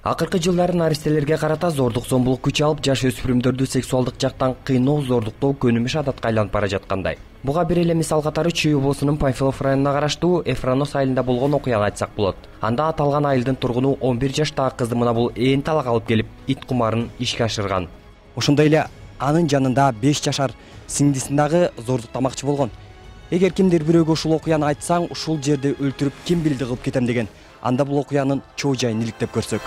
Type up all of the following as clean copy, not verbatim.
Акыркы жылдары наристелерге карата зордук зомбулук күч алып, жаш өспүрүмдөрдү сексуалдык жактан кыйноо, зордуктоо көнүмүш адатка айланып бара жаткандай. Буга бир эле мисал катары Чүй облусунун Панфилов районуна караштуу Эфранос айылында болгон окуяны айтсак болот. Анда аталган айылдын тургуну 11 жаштагы кызды мына бул ээн талак алып келип, ит кумарын ишке ашырган. Ошондой эле анын жанында 5 жашар сиңдисин дагы зордуктамакчы болгон. Эгер кимдир бирөөгө ушул окуяны айтсаң, ушул жерде өлтүрүп ким билди кылып кетем деген. Анда бул окуянын чоо жайын иликтеп көрсөк.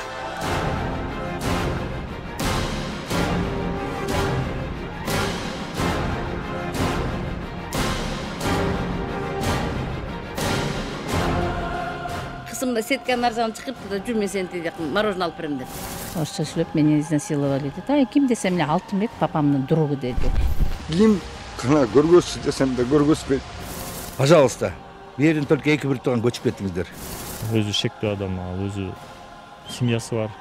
Кысымда сетканы арзан чыгыпты да жүрмө сен дейт, мороженое алып берем деп. Орусча сүйлөп мени изнасиловали дейт. Ай ким десем эле Алтынбек папамдын другу деди. Ким кана көргөзсү десем да көргөзбөйт. Пожалуйста, бул жерден только 2-1 турган көчүп кетиңиздер. Өзү шектүү адам, ал өзү семьясы бар,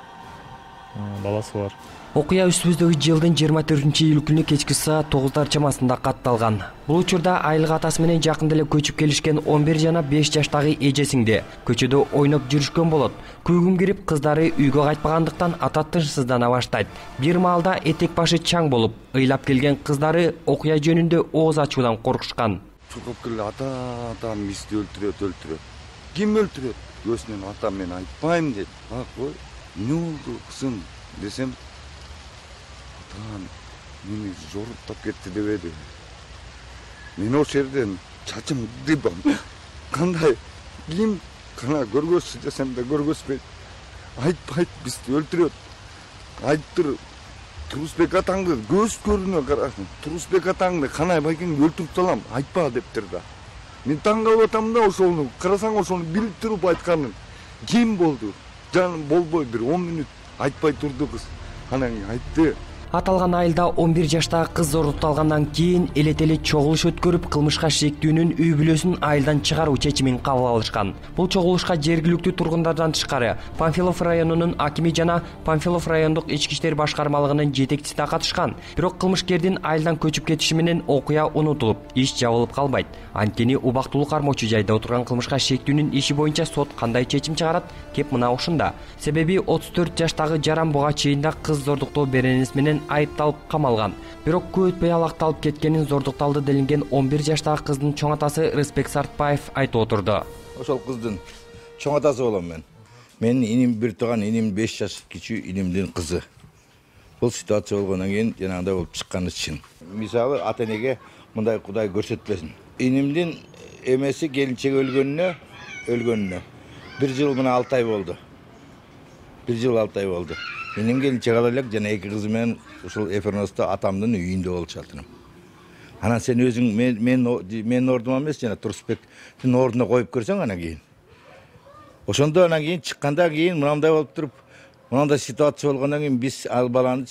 баласы бар. Окуя үстүбүздөгү жылдын 24-июль күнү кечки саат 9 чамасында катталган. Бул учурда айылга атасы менен жакында эле көчүп келишкен 11 жана 5 жаштагы эжесиңди көчөдө ойноп жүрүшкөн болот. Күйгүм кирип, кыздары үйгө кайтпагандыктан ата тынчсыздана баштайт. Бир маалда этек башы чаң болуп, ыйлап келген кыздары окуя жөнүндө ооз ачуудан коркушкан. Чуркап келе ата мисти өлтүрөт. Ким өлтүрөт? Өзүнүн ата мен айтпайм дейт. Кой, эмне болду кызым десем, атам мени жоруктап кетти дебеди. Мен ошол жерден чачым дибам. Кандай ким кана көргөзсү десем да көргөзбөйт. Айтпайт, бизди өлтүрөт. Айтып Турусбек атаңды көз көрүнө карасын. Турусбек атаңды канай байкең өлтүрүп салам, айтпа дептир да. Мен таң калып атам да ошону, карасаң ошону билип туруп айтканын. Ким болду? Жаным болбой бир 10 мүнөт айтпай турду кыз. Анан айтты. Аталган айылда 11 жаштагы кыз зорукталгандан кийин элетели чогулуш өткөрүп, кылмышка шектүүнүн үй бүлөсүн айылдан чыгаруу чечимин кабыл алышкан. Бул чогулушка жергиликтүү тургундардан тышкары Панфилов районунун акими жана Панфилов райондук ички иштер башкармалыгынын жетекчиси да катышкан. Бирок кылмышкердин айылдан көчүп кетиши менен окуя унутулуп, иш жабылып калбайт. Анткени убактылуу кармоочу жайда отурган кылмышка шектүүнүн иши боюнча сот кандай чечим чыгарат? Кеп мына ушунда. Себеби 34 жаштагы Жаран буга чейин кыз зордуктоо беренеси менен айыпталып камалган. Бирок көп өтпөй алакталып кеткенин, зордукталды делинген 11 жаштагы кыздын чоң атасы Рыспек Сартбаев айтып отурду. Ошол кыздын чоң атасы болом мен. Менин иним бир тууган иним 5 жаш кичүү инимдин кызы. Бул ситуация болгондон кийин жанагындай болуп чыкканы чын. Мисалы ата-энеге мындай Кудай көрсөтпөсүн. Инимдин эмеси келинчеги өлгөнүнө 1 жыл мына 6 ай болду. 1 жыл 6 ай болду. Менин келинчеги ала элек жана 2 кызы менен ушул Эферносто атамдын үйүндө болчу. Анан сен өзүң мен ордума эмес жана Турусбектин ордуна коюп көрсөң анан кийин. Ошондо анан кийин чыккандан кийин мындай болуп туруп, мындай ситуация болгондон кийин биз ал баланы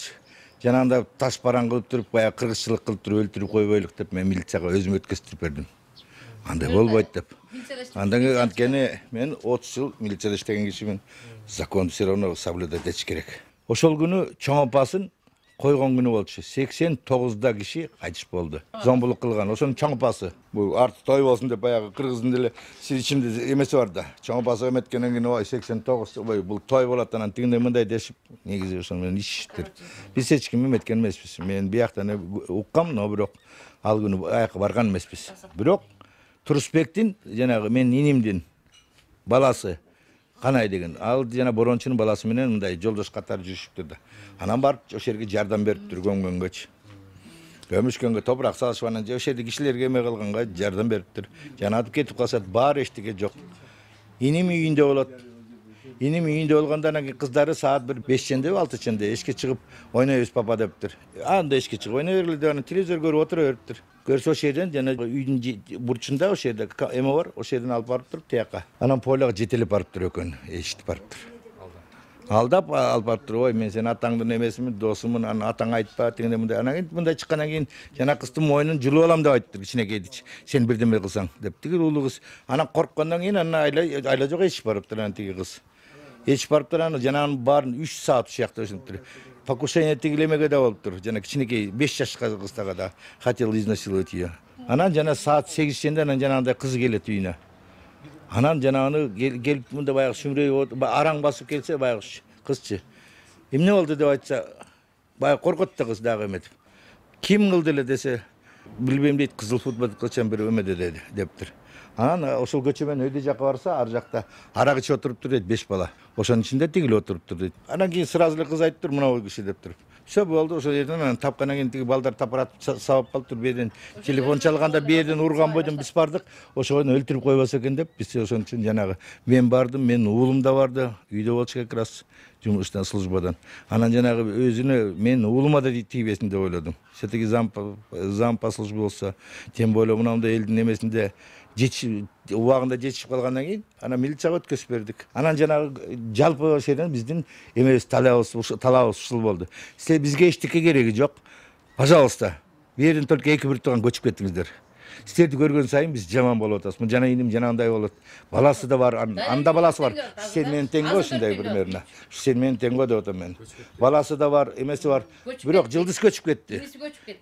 жанагында таш бараң кылып туруп, баягы кыргызчылык кылып туруп өлтүрүп койбойлук деп мен милицияга өзүм өткөзүп бердим. Андай болбойт деп. Анткени мен 30 жыл милицияда иштеген кишимин. Закон все равно соблюдать этиш керек. Ошол күнү чоң апасын койгон күнү болчу. 89 киши кайтыш болду. Зомбулук кылган. Ошонун чоң апасы. Бул арты той болсун деп баягы кыргыздын деле ичимде эмеси бар да. Чоң апасы эметкенден кийин 89 бул той болот анан тигиндей мындай дешип, негизи ошол менен иштиптир. Биз эч ким эметкен эмеспиз. Мен бияктан уккам, но бирок ал күнү аяка барган эмеспиз. Бирок Турусбектин жанагы менин инимдин баласы Канай деген ал жана борончунун баласы менен мындай жолдош катары жүрүшүптүр да. Анан барып ошол жерге жардам бериптир көмгөнгөчү. Көмүшкөнгө топурак салышып анан ошол жерде кишилерге эме кылганга жардам бериптир. Жанатып кетип калса баары эчтеке жок. Иним үйүндө болот. Иним үйүндө болгондо анан кыздары саат 5-ченде 6-ченде эшикке чыгып ойнойбуз папа дептир. Анда эшикке чыгып ойной бергиле деп анан телевизор көрүп отура бериптир. Көрсө ошол жерден жана үйдүн бурчунда ошол жерде эме бар, ошол жерден алып барып туруп тияка. Анан поляга жетелеп барып туруп экөн, эшитип барып тур. Алдап алып барып туруп, ой мен сен атаңдын эмесимин, досумун, анан атаң айтпа, тигиндей мындай. Анан кийин мындай чыккандан кийин жана кыздын мойнун жулуп алам деп айттыр, кичинекейди. Сен бирдеме кылсаң деп. Тиги улуу кыз. Анан корккондон кийин анан айла жок эшип барыптыр анан тиги кыз. Эчип барыптыр анан жанагынын баарын 3 саат ушул жакта өшүнүптүр. Покушение тигилемеге да болуптур. Жана кичинекей 5 жашка кыздага да хотел изнасиловать ее. Анан жана саат 8-ченде анан жанагындай кыз келет үйүнө. Анан жанагыны келип мында баягы сүмүрөй араң басып келсе баягы Kızçı. Emne oldu деп айтса, bayağı korkuttu kız dağı emetip. Kim kıldı ele dese, bilbeyim deydi, kızıl futbol kılçan bir ömede dedi, deptir. Anan oşul göçemen öйde жака барса, ар жакта арак ичип отуруптур дейт 5 бала. Ошонун ичинде тигил отуруптур дейт. Анан кийин сразу эле кыз айтыптыр, мына киши деп туруп. Все болду, ошол жерден анан тапкандан кийин тиги балдар тапыратып сабап калыптыр, беден телефон чалганда беден урган бойдон биз бардык. Ошону өлтүрүп койбосо экен деп, биз ошон үчүн жанагы мен бардым, менин уулум да барды, үйдө болчу как раз жумуштан, службадан. Анан жанагы өзүнө мен уулума да тийбесин деп ойлодум. Все-таки зам по службе болсо, тем более мынандай элдин эмесинде убагында жетишип калгандан кийин анан милицияга өткөзүп бердик. Анан жанагы жалпы шерден биздин эмебиз талабыбыз ушул болду. Силер бизге эчтеке кереги жок. Пожалуйста, бу жерден только 2-1 турган көчүп кеттиңиздер. Силерди көргөн сайын биз жаман болуп атабыз. Мына жана иним жанагындай болот. Баласы да бар, анда баласы бар. Сен менен тең го ушундай примерно. Сен менен тең го деп атам мен. Баласы да бар, эмеси бар. Бирок жылдыз көчүп кетти.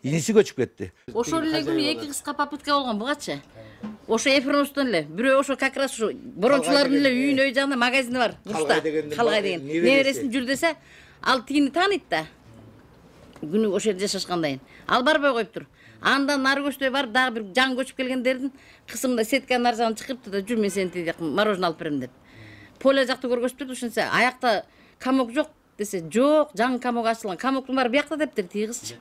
Иниси көчүп кетти. Ошол эле күнү 2 кызга попытка болгон бугачы. Ошо Эфроновдон эле. Бирөө ошо как раз ушу борончулардын эле үйүнүн өй жагында магазини бар. Бурчта. Калгай деген. Небересин жүрдөсө, ал тигини тааныйт да. Күнү ошо жерде жашашкандан кийин. Ал барбай коюптур. Андан нары көчтөй бар, дагы бир жаңы көчүп келгендердин кысымда сетканын ар жагын чыгырыптыр да, жүр мен сени тиги мороженое алып берем деп. Поле жакты көргөзүптүр, ушунча аякта камок жок десе, жок, жаңы камок ачылган. Камоктун баары биякта дептир тиги кызчы.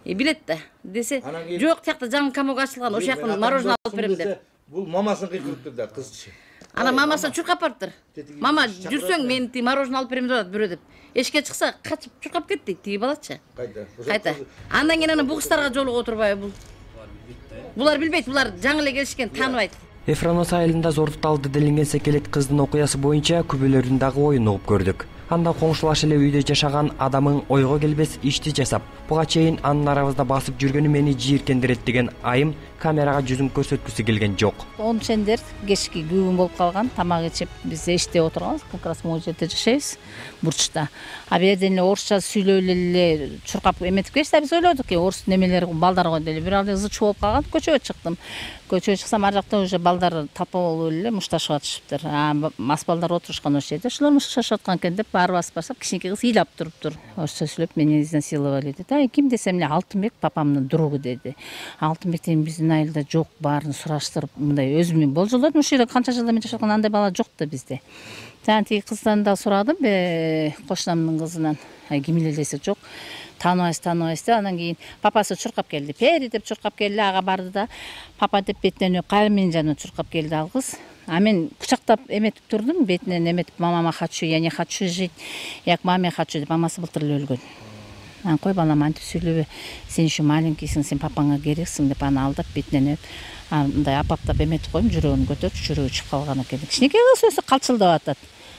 Билет да десе, жок, тиякта жаңы камок ачылган, ошол жактан мороженое алып берем деп. Бул мамасын кыйкырыптыр да кызчы. Ана мамасы чуркап барыптыр. Мама, жүрсөң мен тиги мороженое алып берем деп атат бирөө деп. Эшикке чыкса, качып чуркап кетти тиги балачы. Кайта. Андан кийин ана бу кыздарга жолугуп отурбайбы бул? Булар билбейт, булар жаңы эле келишкен, тааныбайт. Эфронос айылында зордукталды делинген секелет кыздын окуясы боюнча күбөлөрдүн дагы оюн угуп көрдүк. Анда коңшулаш эле үйдө жашаган адамың ойго келбес ишти жасап, буга чейин анын арабызда басып жүргөнү мени жийиркендирет деген айым камерага жүзүн көрсөткүсү келген жок. Он чендер кечки күбүн болуп калган, тамак ичип биз эштеп отурганбыз, как раз могу жерде жашайбыз, бурчта. А бу жерден эле орусча сүйлөп эле чуркап эметип келсе, биз ойлодук орус немелер балдар го деле. Бирок зычуу болуп калган, көчөгө чыктым. Көчөгө чыксам, ар жакта уже балдар тапа болуп эле мушташып атышыптыр. Мас балдар отурушкан ошол жерде. Ошолор мушташып аткан экен деп барып басып барсак, кичинекей кыз ыйлап туруптур. Орусча сүйлөп мени изнасиловали деди. Ким десем эле Алтынбек, папамдын другу деди. Алтынбек деген биздин айылда жок, баарын сураштырып, мындай өзүмдүн болжолдодум. Ушул жерде канча жылдан бери жашап аткан андай бала жок да бизде. Тиги кыздан да сурадым, кошунамдын кызынан. Ким эле десе жок. Тааныбайсыз да. Анан кийин папасы чуркап келди. Пери деп чуркап келди, ага барды да. Папа деп бетинен кайры менин жаныма чуркап келди ал кыз. Мен кучактап эметип турдум, бетинен эметип мамама хочу, я не хочу жить. Я к маме хочу деп, мамасы былтыр эле өлгөн. Кой балам, антип сүйлөбө, сен еще маленькийсиң, сен папаңа керексиң деп аны алдап бетинен өп, мындай апаптап эметип коюм, жүрөгүн көтөрүп, жүрөгү чыгып калган экен. Кичинекей кыз өзү калчылдап атат.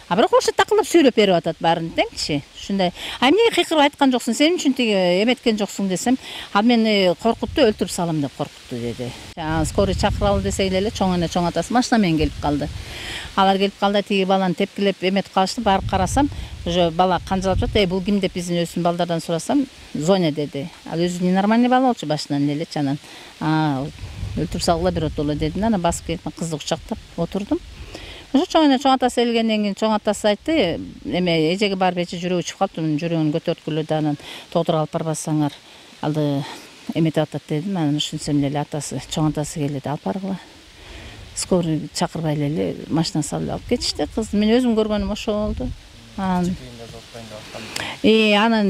Бирок ошо такылып сүйлөп берип атат баарын теңчи. Ушундай. Эмнеге кыйкырып айткан жоксуң, сен үчүн тиги эметкен жоксуң десем, ал мени коркутту, өлтүрүп салам деп коркутту деди. Скорый чакыралы десек эле чоң атасы машина менен келип калды. Алар келип калды, тиги баланы тепкилеп эметип калышты, барып карасам, уже бала канжалап жатат. Бул ким деп биздин өзүбүздүн балдардан сурасам, Зоня деди. Ал өзү ненормальный бала болчу башынан эле, анан өлтүрүп салгыла берет эле деди. Анан басып келип кызды кучактап отурдум. Ошо чоң атасы келгенден кийин чоң атасы айтты, эме эжеге барып жүрөгү чыгып калыптыр, жүрөгүн көтөрткүлө да анан доктурга алып барбасаңар алды эметип атат дедим. Анан ушинтсем эле атасы, чоң атасы келди, алып баргыла. Скорый чакырбай эле машина салып алып кетишти кызды. Мен өзүм көргөнүм ошо болду. Анан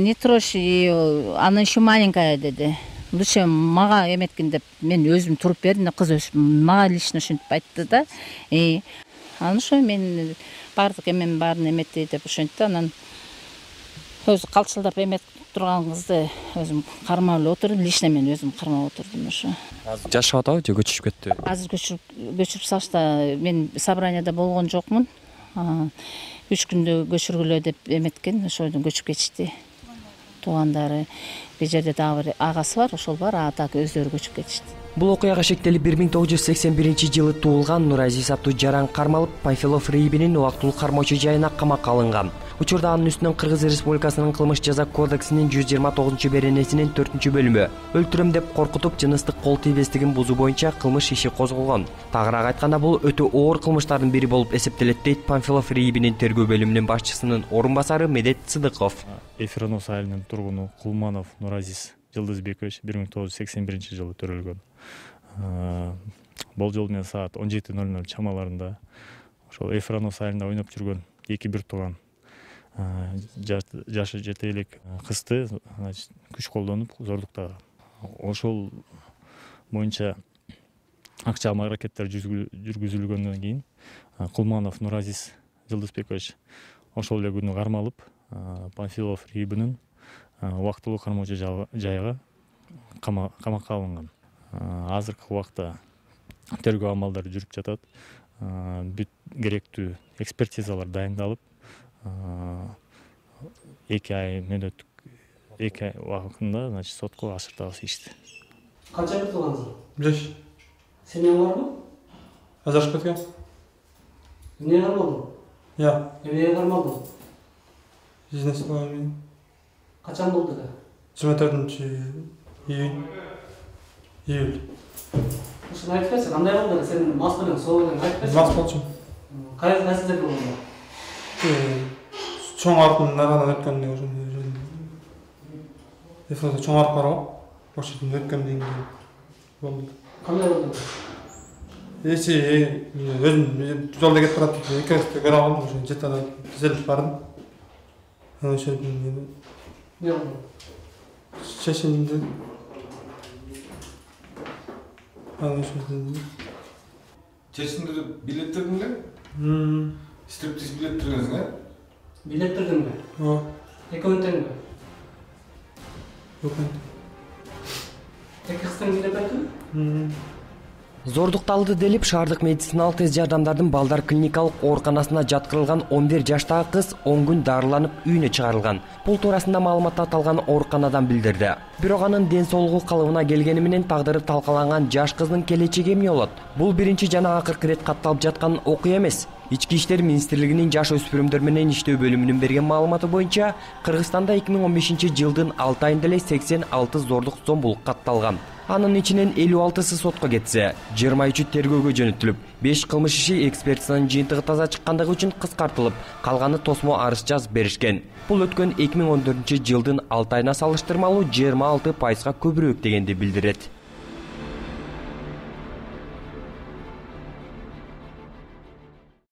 не трожь, она еще маленькая деди. Лучше мага эметкин деп мен өзүм туруп бердим, кыз өз мага лично ушинтип айтты да. Анан ошо мен бардык эмем баарын эметти деп ошентти. Анан өзү калчылдап эметип турган кызды өзүм кармап эле отурдум, лично мен өзүм кармап отурдум ошо. Азыр жашап атабы же көчүп көттү? Азыр көчүрүп салышта мен собранияда болгон жокмун. 3 күндө көчүргүлө деп эметкен, ошодон көчүп кетишти. Туугандары, бул жерде дагы бир агасы бар, ошол бар, так өздөрү көчүп кетишти. Бул окуяга шектелип 1981-жылы туулган Нуразис аттуу жаран кармалып, Панфилов рейбинин убактылуу кармоочу жайына камакка алынган. Учурда анын үстүнөн Кыргыз Республикасынын кылмыш жаза кодексинин 129-беренесинин 4-бөлүмү өлтүрөм деп коркутуп жыныстык кол тийбестигин бузуу боюнча кылмыш иши козголгон. Тагыраак айтканда бул өтө оор кылмыштардын бири болуп эсептелет дейт Панфилов рейбинин тергөө бөлүмүнүн башчысынын орун басары Медет Сыдыков. Эфиронос айылынын тургуну Кулманов Нуразис Жылдызбекович 1981-жылы төрөлгөн. Болжол менен саат 17:00 чамаларында ошол Эфиронос айылында ойноп жүргөн 2-1 тууган жашы 7 элек кызды күч колдонуп зордуктаган. Ошол боюнча акча алма аракеттер жүргүзүлгөндөн кийин Кулманов Нуразис Жылдызбекович ошол эле күнү кармалып, Панфилов рейбинин убактылуу кармоочу жайга камакка алынган. Азыркы убакта тергөө амалдары жүрүп жатат. Бүт керектүү экспертизалар дайындалып, 2 ай убагында сотко ашыртабыз ишти. Канча жыл туулгансың? 5. Семьяң барбы? Ажырашып кеткен. Эмне кармалдың? Я. Эмнеге кармалдың? Бизнес менен. Качан болду да? 24-июнь. Июль. Ушуну айтып берсең, кандай болду? Сен мас менен, соо менен айтып берсең. Мас болчумун. Кайсы жерде болду? Чоң аркын арадан өткөндө ошо. Эфирде чоң арк бар го. Ошо жерден өткөндөн кийин болду. Кандай болду? Өзүм жолдо кетип баратып, экөөбүздү көрө алдым, ошо жетада түзелип бардым. Ошо жерден Не болду? Чечимди. Ошо жерден Чечимди билеттердиң эле? Стриптиз билеттериңиз, э? Билеттердиңби? Ооба. Экөөүн теңби? Жок. Эки кыздын билет айттыңбы? Зордукталды делип шаардык медициналык тез жардамдардын балдар клиникалык ооруканасына жаткырылган 11 жаштагы кыз 10 күн дарыланып үйүнө чыгарылган. Бул туурасында маалыматты аталган ооруканадан билдирди. Бирок анын ден соолугу калыбына келгени менен тагдыры талкаланган жаш кыздын келечеги эмне болот? Бул биринчи жана акыркы ирет катталып жаткан окуя эмес. Ички иштер министрлигинин жаш өспүрүмдөр менен иштөө бөлүмүнүн берген маалыматы боюнча Кыргызстанда 2015-жылдын 6 айында эле 86 зордук зомбулук катталган. Анын ичинен 56сы сотко кетсе, 23 тергөөгө жөнөтүлүп, 5 кылмыш иши экспертизанын жыйынтыгы таза чыккандыгы үчүн кыскартылып, калганы тосмо арыз жазып беришкен. Бул өткөн 2014-жылдын 6 айына салыштырмалуу 26%га көбүрөөк дегенди билдирет.